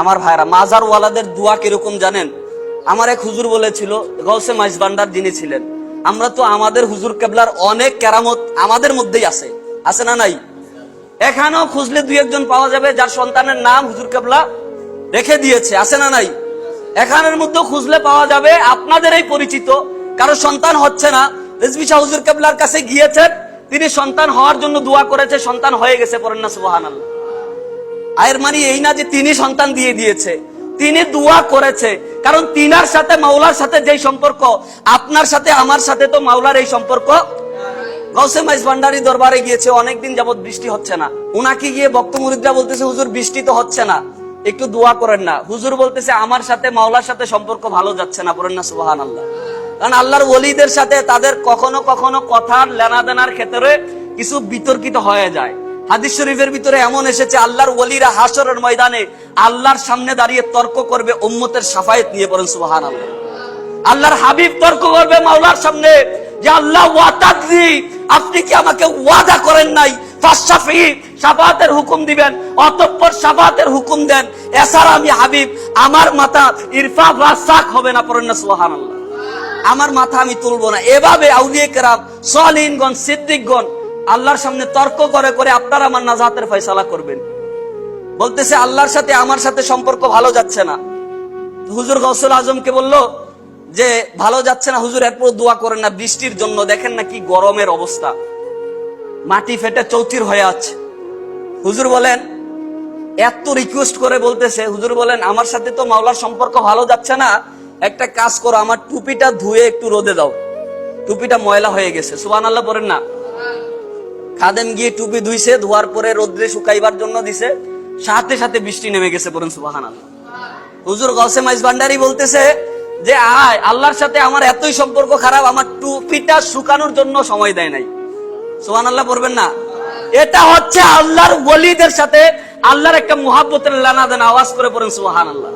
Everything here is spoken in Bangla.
আমার ভাইরা, মাজার ওয়ালাদের দোয়া কিরকম জানেন? আমার এক হুজুর বলেছিল, গৌসে মাইজভান্ডার যিনি ছিলেন, আমরা তো আমাদের হুজুর কেবলার অনেক কেরামত আমাদের মধ্যেই আছে, আছে না নাই? এখানেও খুঁজলে দুই একজন পাওয়া যাবে যার সন্তানের নাম হুজুর কেবলা রেখে দিয়েছে, আছে না নাই? এখানের মধ্যে খুঁজলে পাওয়া যাবে আপনাদের এই পরিচিত কারো সন্তান হচ্ছে না, রিজভী শাহ হুজুর কেবলার কাছে গিয়েছেন, তিনি সন্তান হওয়ার জন্য দোয়া করেছে, সন্তান হয়ে গেছে, পড়েন না সুবহানাল্লাহ। আয়ের মানে এই না যে তিনি সন্তান দিয়ে দিয়েছে, তিনি দোয়া করেছে, কারণ তিনার সাথে মাওলার সাথে যেই সম্পর্ক, আপনার সাথে আমার সাথে তো মাওলার এই সম্পর্ক। গৌসে মাইজভান্ডারি দরবারে গিয়েছে, অনেকদিন যাবত বৃষ্টি হচ্ছে না, উনাকে গিয়ে ভক্ত মুরিদরা বলতেছে, হুজুর বৃষ্টি তো হচ্ছে না, একটু দোয়া করেন না। হুজুর বলতেছে, আমার সাথে মাওলার সাথে সম্পর্ক ভালো যাচ্ছে না, পড়েন না সুবহানাল্লাহ। কারণ আল্লাহর ওলিদের সাথে তাদের কখনো কখনো কথার লেনা দেনার ক্ষেত্রে কিছু বিতর্কিত হয়ে যায়। হাদিস শরীফের ভিতরে এমন এসেছে, আল্লাহর ওলিরা হাসরের ময়দানে আল্লাহর সামনে দাঁড়িয়ে তর্ক করবে উম্মতের শাফায়াত নিয়ে, পড়েন সুবহানাল্লাহ। আল্লাহর হাবিব তর্ক করবে মাওলার সামনে যে আল্লাহ ওয়াতাদি, আপনি কি আমাকে ওয়াদা করেন নাই ফাশফি, শাফায়াতের হুকুম দিবেন, অতঃপর শাফায়াতের হুকুম দেন, এছাড়া আমি হাবিব আমার মাথা ইরফা রাসাক হবে না, পড়েন না সুবহানাল্লাহ। আমার মাথা আমি তুলবো না। এভাবে আউলিয়া কেরাম, সালিহিনগণ, সিদ্দিকগণ আল্লাহর সামনে তর্ক করে করে আপনার আমার নাজাতের ফয়সালা করবেন। বলতেছে আল্লাহর সাথে আমার সাথে সম্পর্ক ভালো যাচ্ছে না। হুজুর গাউসুল আজমকে বলল যে ভালো যাচ্ছে না হুজুর, এরপর দোয়া করেন না বৃষ্টির জন্য, দেখেন না কি গরমের অবস্থা, মাটি ফেটে চৌচির হয়ে আছে। হুজুর বলেন, এত রিকোয়েস্ট করে বলতেছে, হুজুর বলেন আমার সাথে তো মাওলার সম্পর্ক ভালো যাচ্ছে না, একটা কাজ করো, আমার টুপিটা ধুয়ে একটু রোদে দাও, টুপিটা ময়লা হয়ে গেছে, সুবহানাল্লাহ পড়েন না। খাদেম গিয়ে টুপি ধুইছে, ধোয়ার পরে রোদ্রে শুকাইবার জন্য দিছে, সাথে সাথে বৃষ্টি নেমে গেছে, পড়েন সুবহানাল্লাহ। হুজুর গাউসে মাইজভান্ডারি বলতেছে যে আয়, আল্লাহর সাথে আমার এতই সম্পর্ক খারাপ, আমার টুপিটা শুকানোর জন্য সময় দেয় নাই, সুবহানাল্লাহ পড়বেন না। এটা হচ্ছে আল্লাহর ওলিদের সাথে আল্লাহর একটা মুহাব্বতের লানা দেন, আওয়াজ করে পড়েন সুবহানাল্লাহ।